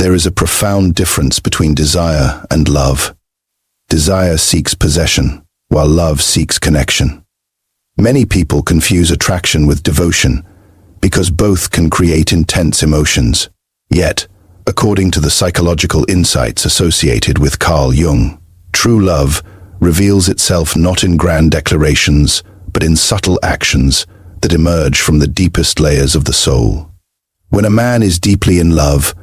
There is a profound difference between desire and love. Desire seeks possession, while love seeks connection. Many people confuse attraction with devotion because both can create intense emotions. Yet, according to the psychological insights associated with Carl Jung, true love reveals itself not in grand declarations, but in subtle actions that emerge from the deepest layers of the soul. When a man is deeply in love,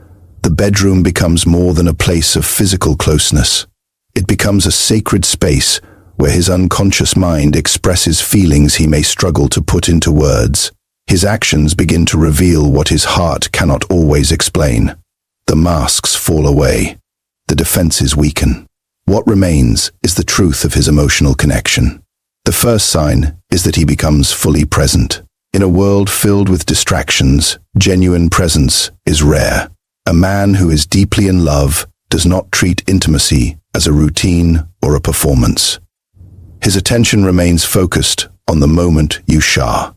the bedroom becomes more than a place of physical closeness. It becomes a sacred space where his unconscious mind expresses feelings he may struggle to put into words. His actions begin to reveal what his heart cannot always explain. The masks fall away. The defenses weaken. What remains is the truth of his emotional connection. The first sign is that he becomes fully present. In a world filled with distractions, genuine presence is rare. A man who is deeply in love does not treat intimacy as a routine or a performance. His attention remains focused on the moment you share.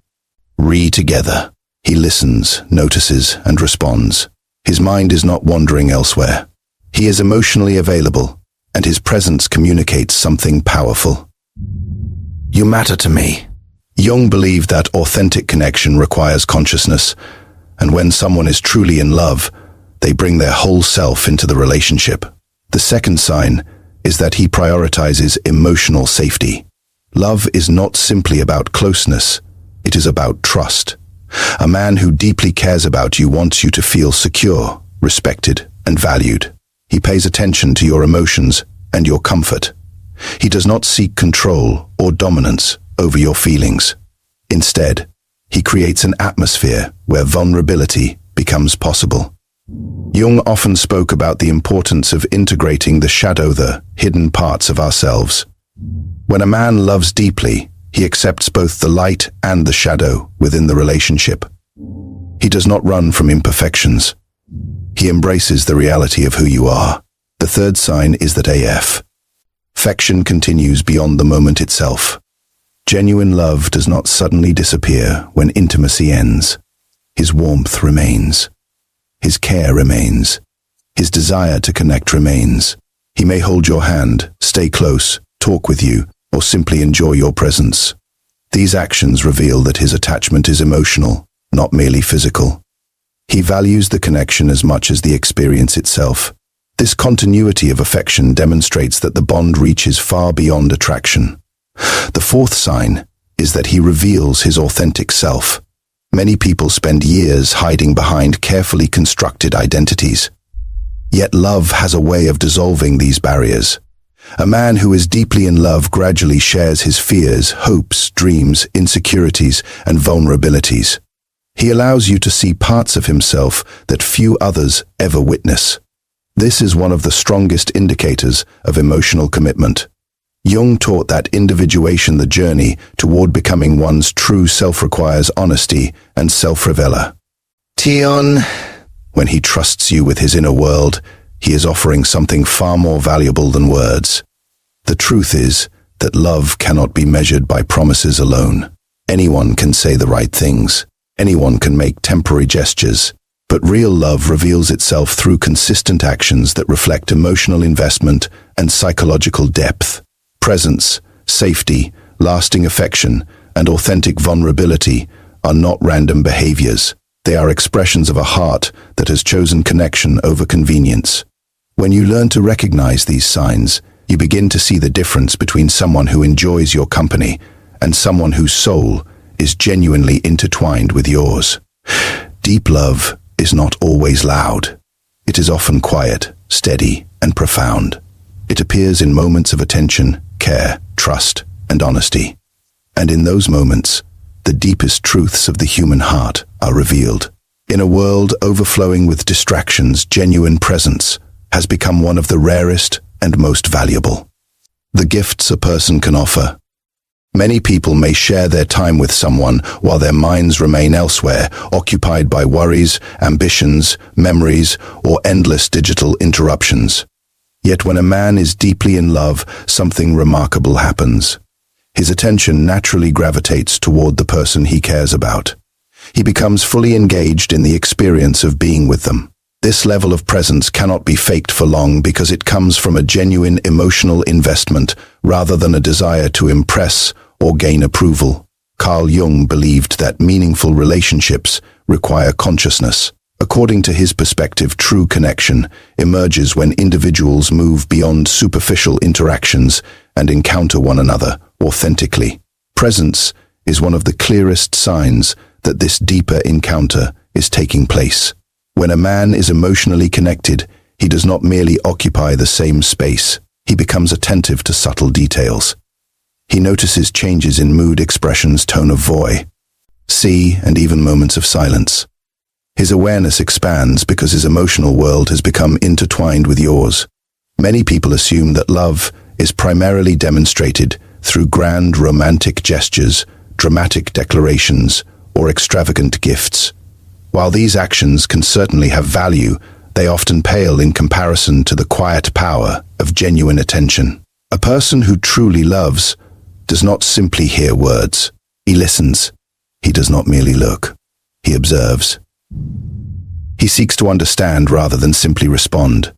Together. He listens, notices, and responds. His mind is not wandering elsewhere. He is emotionally available, and his presence communicates something powerful. You matter to me. Jung believed that authentic connection requires consciousness, and when someone is truly in love, they bring their whole self into the relationship. The second sign is that he prioritizes emotional safety. Love is not simply about closeness, it is about trust. A man who deeply cares about you wants you to feel secure, respected, and valued. He pays attention to your emotions and your comfort. He does not seek control or dominance over your feelings. Instead, he creates an atmosphere where vulnerability becomes possible. Jung often spoke about the importance of integrating the hidden parts of ourselves. When a man loves deeply, he accepts both the light and the shadow within the relationship. He does not run from imperfections. He embraces the reality of who you are. The third sign is that affection continues beyond the moment itself. Genuine love does not suddenly disappear when intimacy ends. His warmth remains. His care remains. His desire to connect remains. He may hold your hand, stay close, talk with you, or simply enjoy your presence. These actions reveal that his attachment is emotional, not merely physical. He values the connection as much as the experience itself. This continuity of affection demonstrates that the bond reaches far beyond attraction. The fourth sign is that he reveals his authentic self. Many people spend years hiding behind carefully constructed identities. Yet love has a way of dissolving these barriers. A man who is deeply in love gradually shares his fears, hopes, dreams, insecurities, and vulnerabilities. He allows you to see parts of himself that few others ever witness. This is one of the strongest indicators of emotional commitment. Jung taught that individuation, the journey toward becoming one's true self, requires honesty and self-reveal. When he trusts you with his inner world, he is offering something far more valuable than words. The truth is that love cannot be measured by promises alone. Anyone can say the right things. Anyone can make temporary gestures. But real love reveals itself through consistent actions that reflect emotional investment and psychological depth. Presence, safety, lasting affection, and authentic vulnerability are not random behaviors. They are expressions of a heart that has chosen connection over convenience. When you learn to recognize these signs, you begin to see the difference between someone who enjoys your company and someone whose soul is genuinely intertwined with yours. Deep love is not always loud. It is often quiet, steady, and profound. It appears in moments of attention, care, trust, and honesty. And in those moments, the deepest truths of the human heart are revealed. In a world overflowing with distractions, genuine presence has become one of the rarest and most valuable. The gifts a person can offer. Many people may share their time with someone while their minds remain elsewhere, occupied by worries, ambitions, memories, or endless digital interruptions. Yet when a man is deeply in love, something remarkable happens. His attention naturally gravitates toward the person he cares about. He becomes fully engaged in the experience of being with them. This level of presence cannot be faked for long because it comes from a genuine emotional investment rather than a desire to impress or gain approval. Carl Jung believed that meaningful relationships require consciousness. According to his perspective, true connection emerges when individuals move beyond superficial interactions and encounter one another authentically. Presence is one of the clearest signs that this deeper encounter is taking place. When a man is emotionally connected, he does not merely occupy the same space. He becomes attentive to subtle details. He notices changes in mood expressions, tone of voice, and even moments of silence. His awareness expands because his emotional world has become intertwined with yours. Many people assume that love is primarily demonstrated through grand romantic gestures, dramatic declarations, or extravagant gifts. While these actions can certainly have value, they often pale in comparison to the quiet power of genuine attention. A person who truly loves does not simply hear words. He listens. He does not merely look. He observes. He seeks to understand rather than simply respond.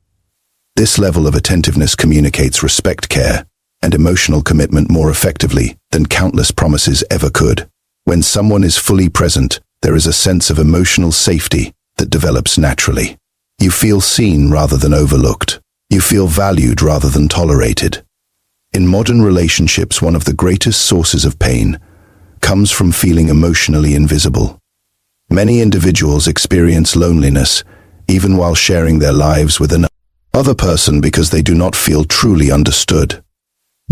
This level of attentiveness communicates respect, care, and emotional commitment more effectively than countless promises ever could. When someone is fully present, there is a sense of emotional safety that develops naturally. You feel seen rather than overlooked. You feel valued rather than tolerated. In modern relationships, one of the greatest sources of pain comes from feeling emotionally invisible. Many individuals experience loneliness even while sharing their lives with another person because they do not feel truly understood.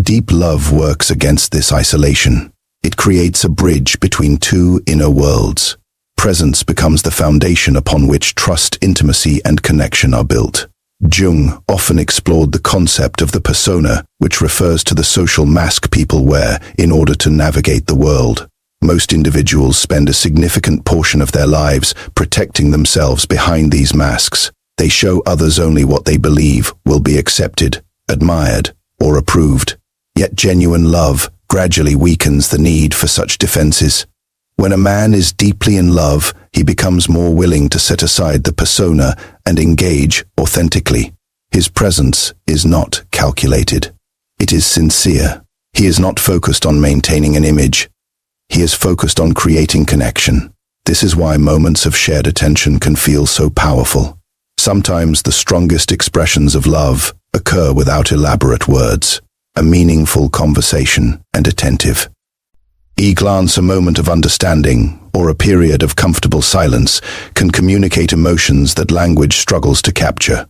Deep love works against this isolation. It creates a bridge between two inner worlds. Presence becomes the foundation upon which trust, intimacy, and connection are built. Jung often explored the concept of the persona, which refers to the social mask people wear in order to navigate the world. Most individuals spend a significant portion of their lives protecting themselves behind these masks. They show others only what they believe will be accepted, admired, or approved. Yet genuine love gradually weakens the need for such defenses. When a man is deeply in love, he becomes more willing to set aside the persona and engage authentically. His presence is not calculated. It is sincere. He is not focused on maintaining an image. He is focused on creating connection. This is why moments of shared attention can feel so powerful. Sometimes the strongest expressions of love occur without elaborate words. A meaningful conversation and attentive glance, a moment of understanding, or a period of comfortable silence can communicate emotions that language struggles to capture.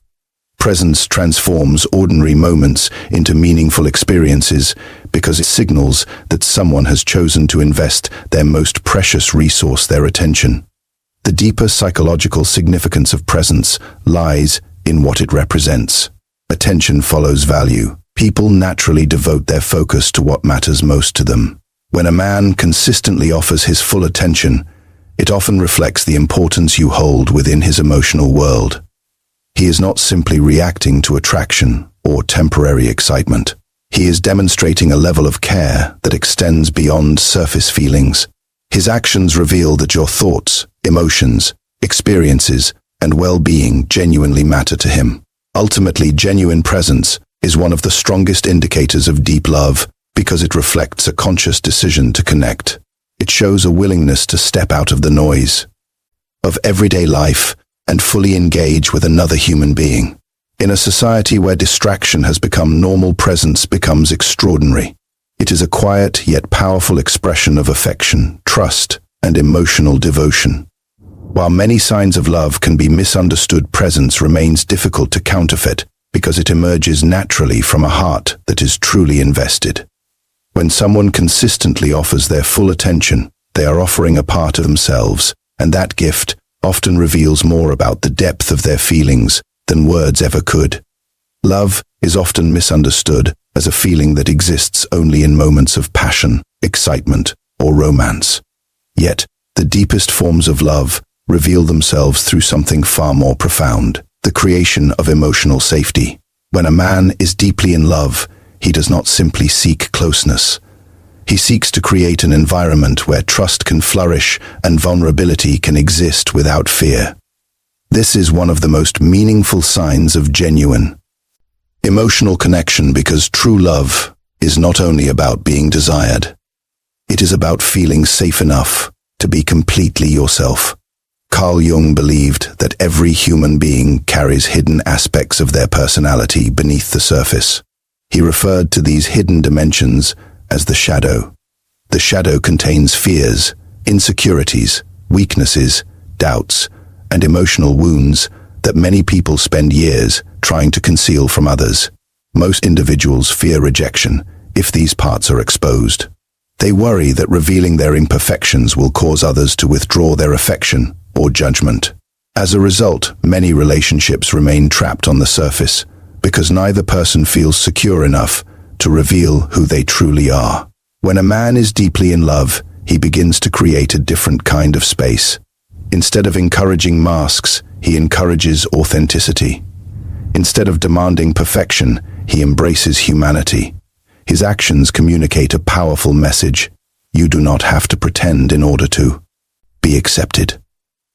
Presence transforms ordinary moments into meaningful experiences because it signals that someone has chosen to invest their most precious resource, their attention. The deeper psychological significance of presence lies in what it represents. Attention follows value. People naturally devote their focus to what matters most to them. When a man consistently offers his full attention, it often reflects the importance you hold within his emotional world. He is not simply reacting to attraction or temporary excitement. He is demonstrating a level of care that extends beyond surface feelings. His actions reveal that your thoughts, emotions, experiences, and well-being genuinely matter to him. Ultimately, genuine presence is one of the strongest indicators of deep love because it reflects a conscious decision to connect. It shows a willingness to step out of the noise of everyday life and fully engage with another human being. In a society where distraction has become normal, presence becomes extraordinary. It is a quiet yet powerful expression of affection, trust, and emotional devotion. While many signs of love can be misunderstood, presence remains difficult to counterfeit because it emerges naturally from a heart that is truly invested. When someone consistently offers their full attention, they are offering a part of themselves, and that gift often reveals more about the depth of their feelings than words ever could. Love is often misunderstood as a feeling that exists only in moments of passion, excitement, or romance. Yet, the deepest forms of love reveal themselves through something far more profound, the creation of emotional safety. When a man is deeply in love, he does not simply seek closeness. He seeks to create an environment where trust can flourish and vulnerability can exist without fear. This is one of the most meaningful signs of genuine emotional connection, because true love is not only about being desired. It is about feeling safe enough to be completely yourself. Carl Jung believed that every human being carries hidden aspects of their personality beneath the surface. He referred to these hidden dimensions as the shadow. The shadow contains fears, insecurities, weaknesses, doubts, and emotional wounds that many people spend years trying to conceal from others. Most individuals fear rejection if these parts are exposed. They worry that revealing their imperfections will cause others to withdraw their affection or judgment. As a result, many relationships remain trapped on the surface because neither person feels secure enough to reveal who they truly are. When a man is deeply in love, he begins to create a different kind of space. Instead of encouraging masks, he encourages authenticity. Instead of demanding perfection, he embraces humanity. His actions communicate a powerful message. You do not have to pretend in order to be accepted.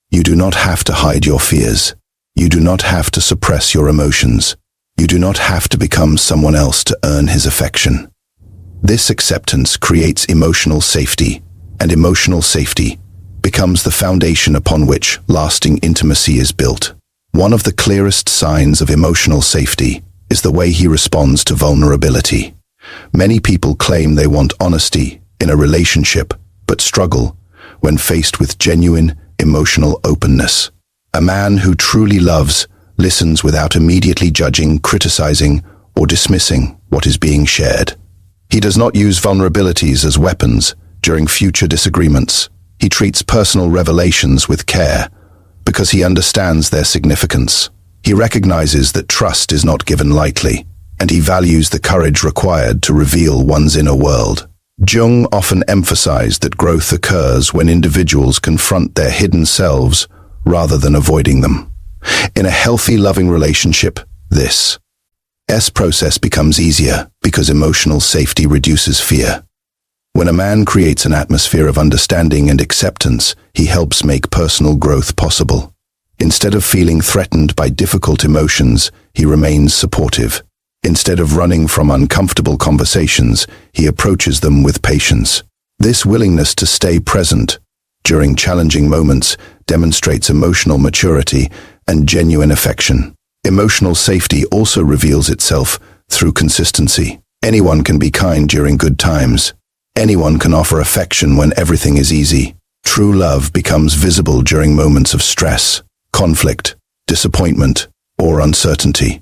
You do not have to hide your fears. You do not have to suppress your emotions. You do not have to become someone else to earn his affection. This acceptance creates emotional safety, and emotional safety becomes the foundation upon which lasting intimacy is built. One of the clearest signs of emotional safety is the way he responds to vulnerability. Many people claim they want honesty in a relationship, but struggle when faced with genuine emotional openness. A man who truly loves listens without immediately judging, criticizing, or dismissing what is being shared. He does not use vulnerabilities as weapons during future disagreements. He treats personal revelations with care because he understands their significance. He recognizes that trust is not given lightly, and he values the courage required to reveal one's inner world. Jung often emphasized that growth occurs when individuals confront their hidden selves rather than avoiding them. In a healthy, loving relationship, this process becomes easier because emotional safety reduces fear. When a man creates an atmosphere of understanding and acceptance, he helps make personal growth possible. Instead of feeling threatened by difficult emotions, he remains supportive. Instead of running from uncomfortable conversations, he approaches them with patience. This willingness to stay present during challenging moments demonstrates emotional maturity and genuine affection. Emotional safety also reveals itself through consistency. Anyone can be kind during good times. Anyone can offer affection when everything is easy. True love becomes visible during moments of stress, conflict, disappointment, or uncertainty.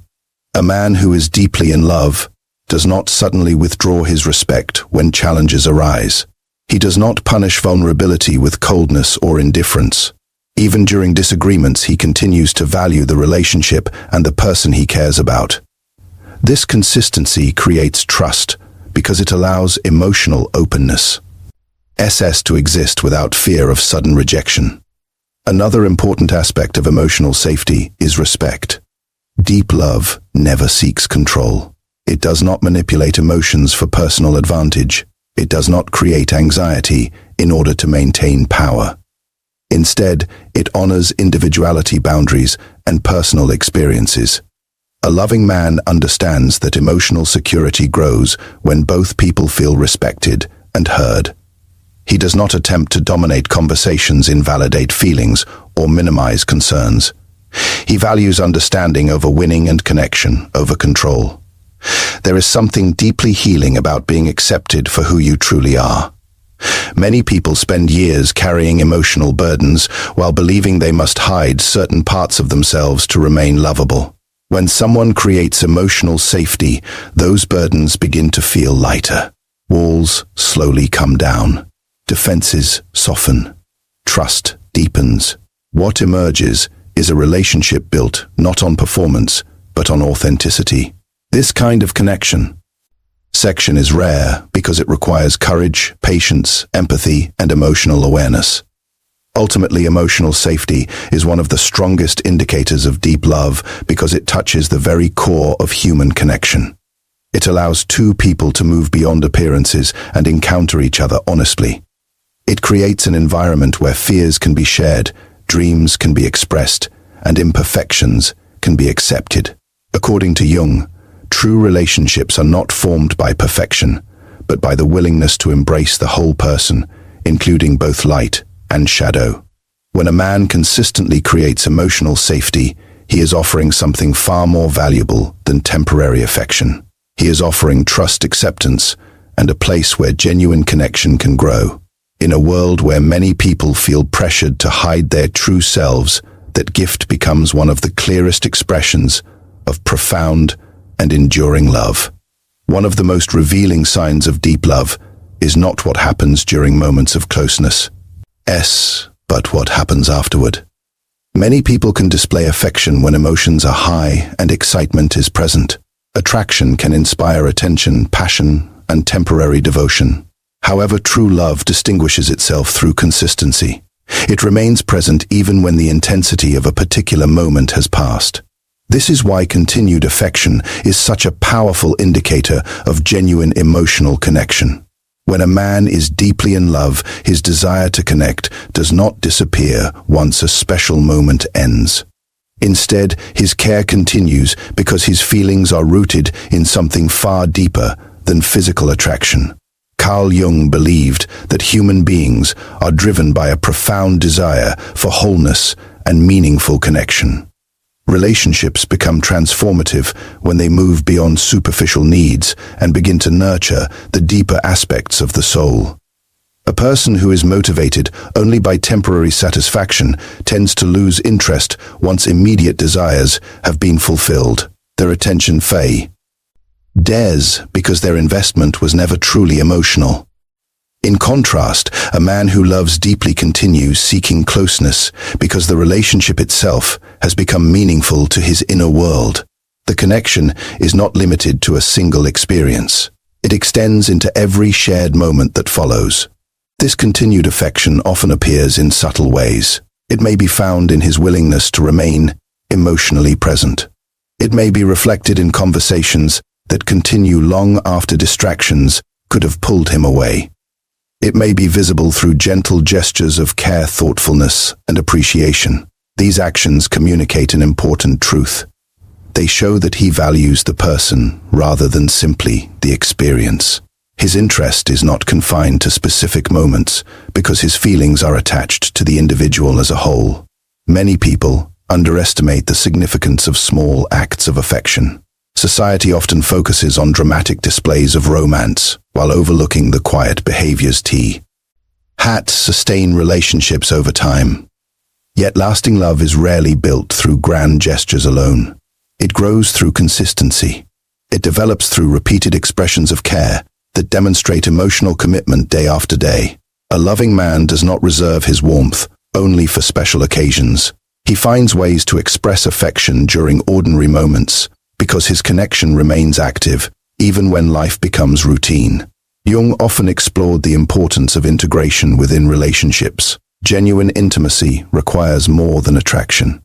A man who is deeply in love does not suddenly withdraw his respect when challenges arise. He does not punish vulnerability with coldness or indifference. Even during disagreements, he continues to value the relationship and the person he cares about. This consistency creates trust because it allows emotional openness to exist without fear of sudden rejection. Another important aspect of emotional safety is respect. Deep love never seeks control. It does not manipulate emotions for personal advantage. It does not create anxiety in order to maintain power. Instead, it honors individuality, boundaries, and personal experiences. A loving man understands that emotional security grows when both people feel respected and heard. He does not attempt to dominate conversations, invalidate feelings, or minimize concerns. He values understanding over winning and connection over control. There is something deeply healing about being accepted for who you truly are. Many people spend years carrying emotional burdens while believing they must hide certain parts of themselves to remain lovable. When someone creates emotional safety, those burdens begin to feel lighter. Walls slowly come down. Defenses soften. Trust deepens. What emerges is a relationship built not on performance, but on authenticity. This kind of connection is rare because it requires courage, patience, empathy, and emotional awareness. Ultimately, emotional safety is one of the strongest indicators of deep love because it touches the very core of human connection. It allows two people to move beyond appearances and encounter each other honestly. It creates an environment where fears can be shared, dreams can be expressed, and imperfections can be accepted. According to Jung, true relationships are not formed by perfection, but by the willingness to embrace the whole person, including both light and shadow. When a man consistently creates emotional safety, he is offering something far more valuable than temporary affection. He is offering trust, acceptance, and a place where genuine connection can grow. In a world where many people feel pressured to hide their true selves, that gift becomes one of the clearest expressions of profound and enduring love. One of the most revealing signs of deep love is not what happens during moments of closeness, but what happens afterward. Many people can display affection when emotions are high and excitement is present. Attraction can inspire attention, passion, and temporary devotion. However, true love distinguishes itself through consistency. It remains present even when the intensity of a particular moment has passed. This is why continued affection is such a powerful indicator of genuine emotional connection. When a man is deeply in love, his desire to connect does not disappear once a special moment ends. Instead, his care continues because his feelings are rooted in something far deeper than physical attraction. Carl Jung believed that human beings are driven by a profound desire for wholeness and meaningful connection. Relationships become transformative when they move beyond superficial needs and begin to nurture the deeper aspects of the soul. A person who is motivated only by temporary satisfaction tends to lose interest once immediate desires have been fulfilled. Their attention fades because their investment was never truly emotional. In contrast, a man who loves deeply continues seeking closeness because the relationship itself has become meaningful to his inner world. The connection is not limited to a single experience. It extends into every shared moment that follows. This continued affection often appears in subtle ways. It may be found in his willingness to remain emotionally present. It may be reflected in conversations that continue long after distractions could have pulled him away. It may be visible through gentle gestures of care, thoughtfulness, and appreciation. These actions communicate an important truth. They show that he values the person rather than simply the experience. His interest is not confined to specific moments because his feelings are attached to the individual as a whole. Many people underestimate the significance of small acts of affection. Society often focuses on dramatic displays of romance while overlooking the quiet behaviors sustain relationships over time. Yet lasting love is rarely built through grand gestures alone. It grows through consistency. It develops through repeated expressions of care that demonstrate emotional commitment day after day. A loving man does not reserve his warmth only for special occasions. He finds ways to express affection during ordinary moments because his connection remains active even when life becomes routine. Jung often explored the importance of integration within relationships. Genuine intimacy requires more than attraction.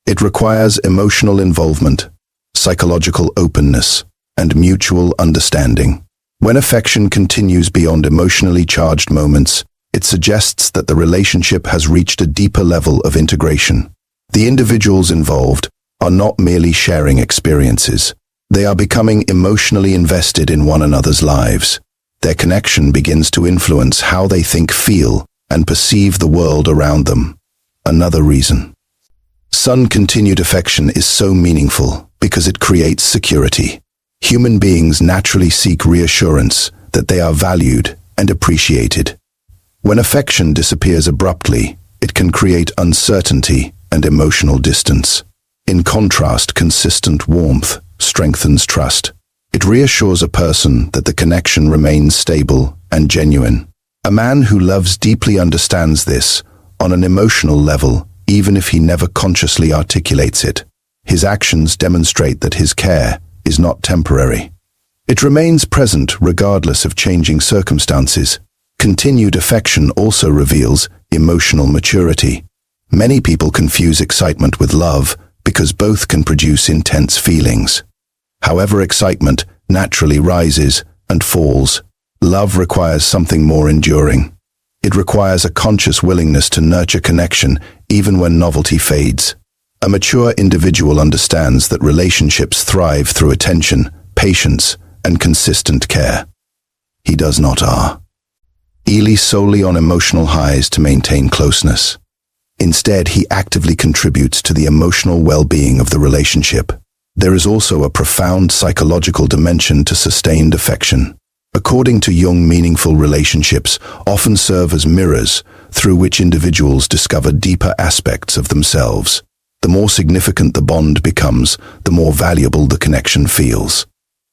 It requires emotional involvement, psychological openness, and mutual understanding. When affection continues beyond emotionally charged moments, it suggests that the relationship has reached a deeper level of integration. The individuals involved are not merely sharing experiences. They are becoming emotionally invested in one another's lives. Their connection begins to influence how they think, feel, and perceive the world around them. Another reason continued affection is so meaningful because it creates security. Human beings naturally seek reassurance that they are valued and appreciated. When affection disappears abruptly, it can create uncertainty and emotional distance. In contrast, consistent warmth strengthens trust. It reassures a person that the connection remains stable and genuine. A man who loves deeply understands this on an emotional level, even if he never consciously articulates it. His actions demonstrate that his care is not temporary. It remains present regardless of changing circumstances. Continued affection also reveals emotional maturity. Many people confuse excitement with love because both can produce intense feelings. However, excitement naturally rises and falls. Love requires something more enduring. It requires a conscious willingness to nurture connection even when novelty fades. A mature individual understands that relationships thrive through attention, patience, and consistent care. He does not rely solely on emotional highs to maintain closeness. Instead, he actively contributes to the emotional well-being of the relationship. There is also a profound psychological dimension to sustained affection. According to Jung, meaningful relationships often serve as mirrors through which individuals discover deeper aspects of themselves. The more significant the bond becomes, the more valuable the connection feels.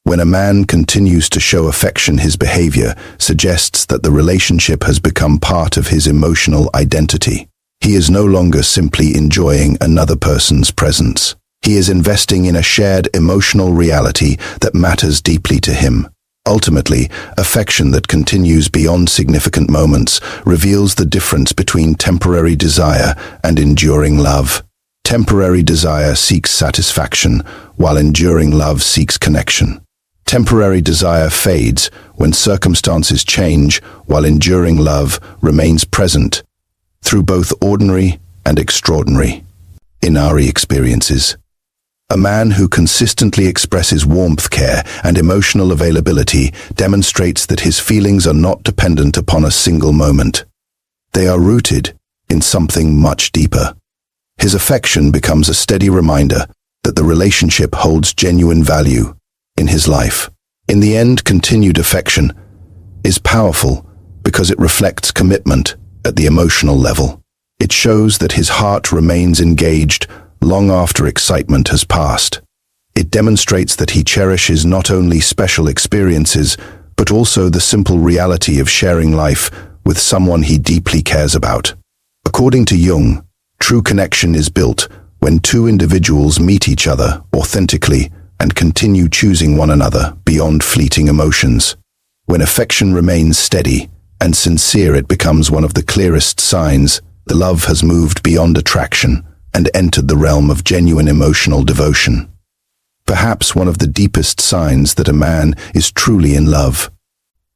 When a man continues to show affection, his behavior suggests that the relationship has become part of his emotional identity. He is no longer simply enjoying another person's presence. He is investing in a shared emotional reality that matters deeply to him. Ultimately, affection that continues beyond significant moments reveals the difference between temporary desire and enduring love. Temporary desire seeks satisfaction, while enduring love seeks connection. Temporary desire fades when circumstances change, while enduring love remains present through both ordinary and extraordinary experiences. A man who consistently expresses warmth, care, and emotional availability demonstrates that his feelings are not dependent upon a single moment. They are rooted in something much deeper. His affection becomes a steady reminder that the relationship holds genuine value in his life. In the end, continued affection is powerful because it reflects commitment at the emotional level. It shows that his heart remains engaged long after excitement has passed. It demonstrates that he cherishes not only special experiences, but also the simple reality of sharing life with someone he deeply cares about. According to Jung, true connection is built when two individuals meet each other authentically and continue choosing one another beyond fleeting emotions. When affection remains steady and sincere, it becomes one of the clearest signs the love has moved beyond attraction and entered the realm of genuine emotional devotion. Perhaps one of the deepest signs that a man is truly in love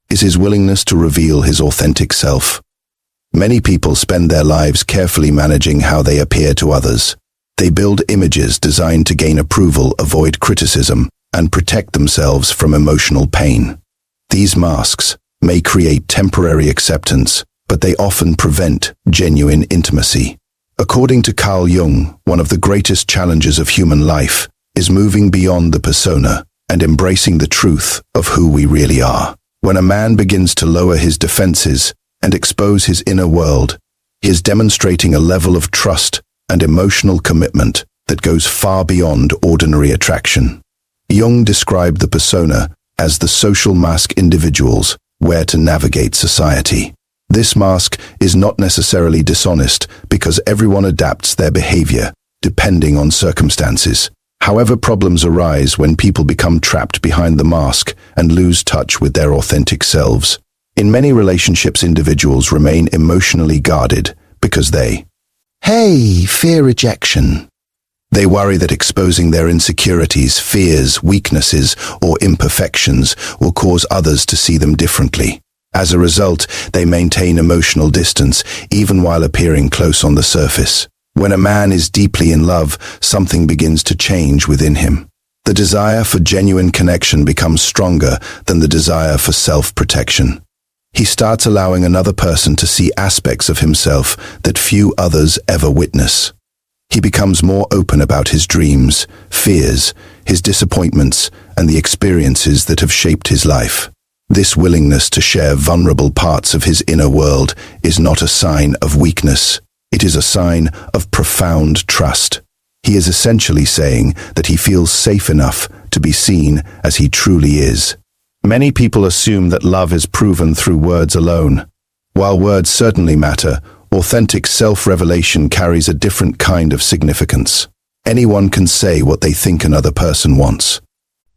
is his willingness to reveal his authentic self. Many people spend their lives carefully managing how they appear to others. They build images designed to gain approval, avoid criticism, and protect themselves from emotional pain. These masks may create temporary acceptance, but they often prevent genuine intimacy. According to Carl Jung, one of the greatest challenges of human life is moving beyond the persona and embracing the truth of who we really are. When a man begins to lower his defenses and expose his inner world, he is demonstrating a level of trust and emotional commitment that goes far beyond ordinary attraction. Jung described the persona as the social mask individuals wear to navigate society. This mask is not necessarily dishonest because everyone adapts their behavior depending on circumstances. However, problems arise when people become trapped behind the mask and lose touch with their authentic selves. In many relationships, individuals remain emotionally guarded because they fear rejection. They worry that exposing their insecurities, fears, weaknesses, or imperfections will cause others to see them differently. As a result, they maintain emotional distance even while appearing close on the surface. When a man is deeply in love, something begins to change within him. The desire for genuine connection becomes stronger than the desire for self-protection. He starts allowing another person to see aspects of himself that few others ever witness. He becomes more open about his dreams, fears, his disappointments, and the experiences that have shaped his life. This willingness to share vulnerable parts of his inner world is not a sign of weakness. It is a sign of profound trust. He is essentially saying that he feels safe enough to be seen as he truly is. Many people assume that love is proven through words alone. While words certainly matter, authentic self-revelation carries a different kind of significance. Anyone can say what they think another person wants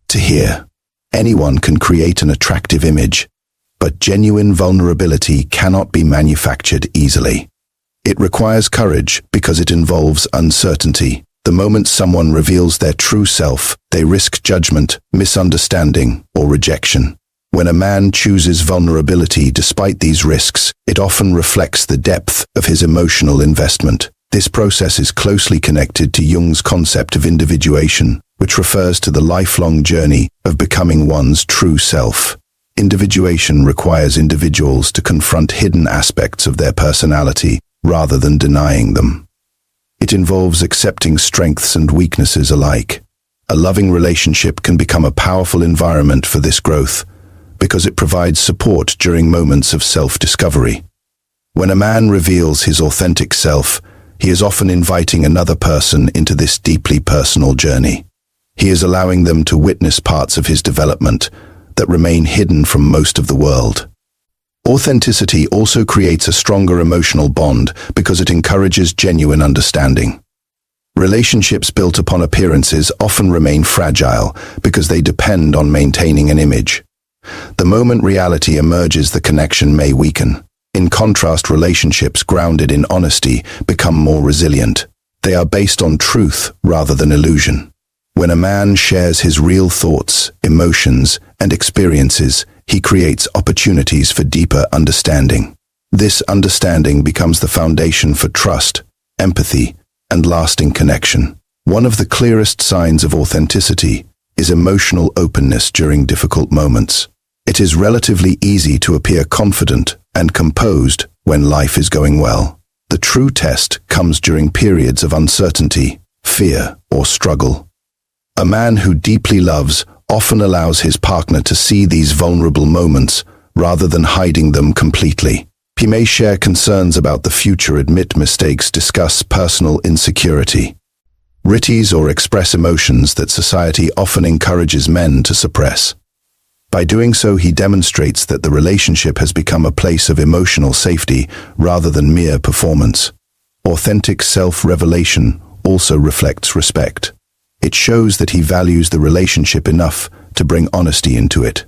to hear. Anyone can create an attractive image, but genuine vulnerability cannot be manufactured easily. It requires courage because it involves uncertainty. The moment someone reveals their true self, they risk judgment, misunderstanding, or rejection. When a man chooses vulnerability despite these risks, it often reflects the depth of his emotional investment. This process is closely connected to Jung's concept of individuation, which refers to the lifelong journey of becoming one's true self. Individuation requires individuals to confront hidden aspects of their personality rather than denying them. It involves accepting strengths and weaknesses alike. A loving relationship can become a powerful environment for this growth because it provides support during moments of self-discovery. When a man reveals his authentic self, he is often inviting another person into this deeply personal journey. He is allowing them to witness parts of his development that remain hidden from most of the world. Authenticity also creates a stronger emotional bond because it encourages genuine understanding. Relationships built upon appearances often remain fragile because they depend on maintaining an image. The moment reality emerges, the connection may weaken. In contrast, relationships grounded in honesty become more resilient. They are based on truth rather than illusion. When a man shares his real thoughts, emotions, and experiences, he creates opportunities for deeper understanding. This understanding becomes the foundation for trust, empathy, and lasting connection. One of the clearest signs of authenticity is emotional openness during difficult moments. It is relatively easy to appear confident and composed when life is going well. The true test comes during periods of uncertainty, fear, or struggle. A man who deeply loves often allows his partner to see these vulnerable moments rather than hiding them completely. He may share concerns about the future, admit mistakes, discuss personal insecurity, release or express emotions that society often encourages men to suppress. By doing so, he demonstrates that the relationship has become a place of emotional safety rather than mere performance. Authentic self-revelation also reflects respect. It shows that he values the relationship enough to bring honesty into it.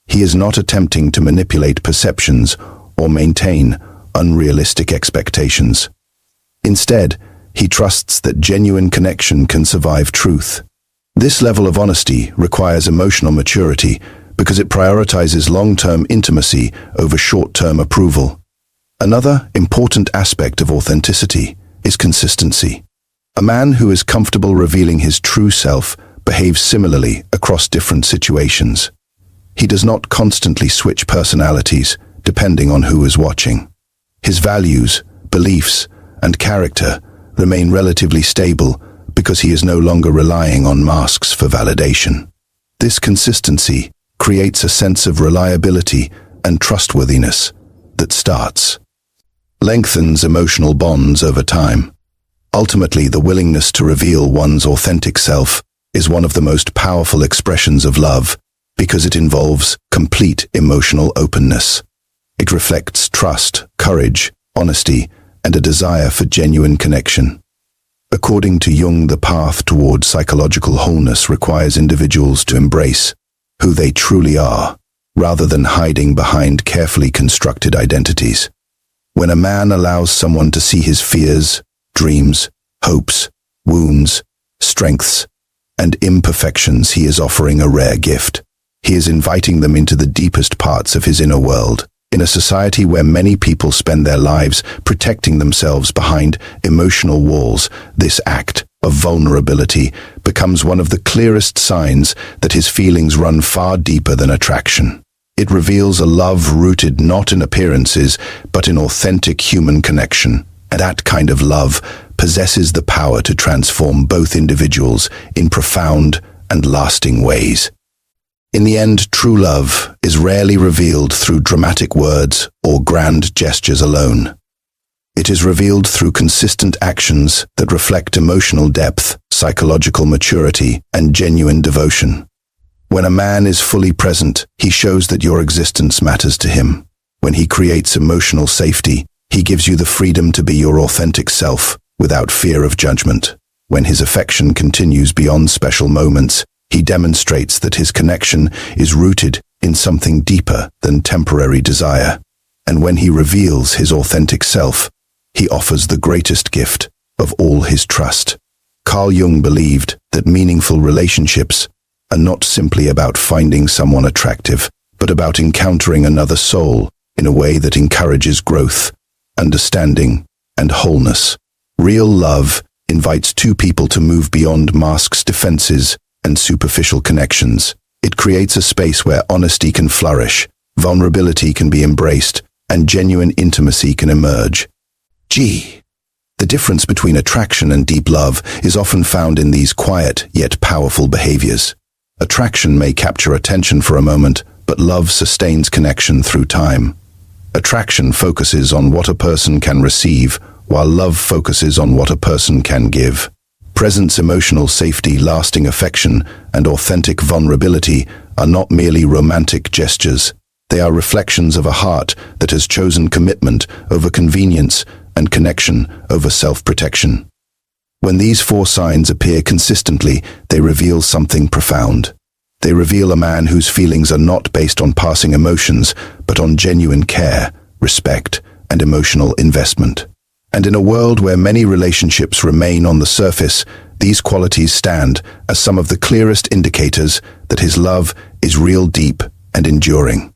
He is not attempting to manipulate perceptions or maintain unrealistic expectations. Instead, he trusts that genuine connection can survive truth. This level of honesty requires emotional maturity because it prioritizes long-term intimacy over short-term approval. Another important aspect of authenticity is consistency. A man who is comfortable revealing his true self behaves similarly across different situations. He does not constantly switch personalities depending on who is watching. His values, beliefs, and character remain relatively stable because he is no longer relying on masks for validation. This consistency creates a sense of reliability and trustworthiness that lengthens emotional bonds over time. Ultimately, the willingness to reveal one's authentic self is one of the most powerful expressions of love because it involves complete emotional openness. It reflects trust, courage, honesty, and a desire for genuine connection. According to Jung, the path toward psychological wholeness requires individuals to embrace who they truly are, rather than hiding behind carefully constructed identities. When a man allows someone to see his fears, dreams, hopes, wounds, strengths, and imperfections, he is offering a rare gift. He is inviting them into the deepest parts of his inner world. In a society where many people spend their lives protecting themselves behind emotional walls, this act of vulnerability becomes one of the clearest signs that his feelings run far deeper than attraction. It reveals a love rooted not in appearances, but in authentic human connection. And that kind of love possesses the power to transform both individuals in profound and lasting ways. In the end, true love is rarely revealed through dramatic words or grand gestures alone. It is revealed through consistent actions that reflect emotional depth, psychological maturity, and genuine devotion. When a man is fully present, he shows that your existence matters to him. When he creates emotional safety, he gives you the freedom to be your authentic self without fear of judgment. When his affection continues beyond special moments, he demonstrates that his connection is rooted in something deeper than temporary desire. And when he reveals his authentic self, he offers the greatest gift of all, his trust. Carl Jung believed that meaningful relationships are not simply about finding someone attractive, but about encountering another soul in a way that encourages growth, understanding, and wholeness. Real love invites two people to move beyond masks, defenses, and superficial connections. It creates a space where honesty can flourish, vulnerability can be embraced, and genuine intimacy can emerge. G. The difference between attraction and deep love is often found in these quiet yet powerful behaviors. Attraction may capture attention for a moment, but love sustains connection through time. Attraction focuses on what a person can receive, while love focuses on what a person can give. Presence, emotional safety, lasting affection, and authentic vulnerability are not merely romantic gestures. They are reflections of a heart that has chosen commitment over convenience and connection over self-protection. When these four signs appear consistently, they reveal something profound. They reveal a man whose feelings are not based on passing emotions, but on genuine care, respect, and emotional investment. And in a world where many relationships remain on the surface, these qualities stand as some of the clearest indicators that his love is real, deep, and enduring.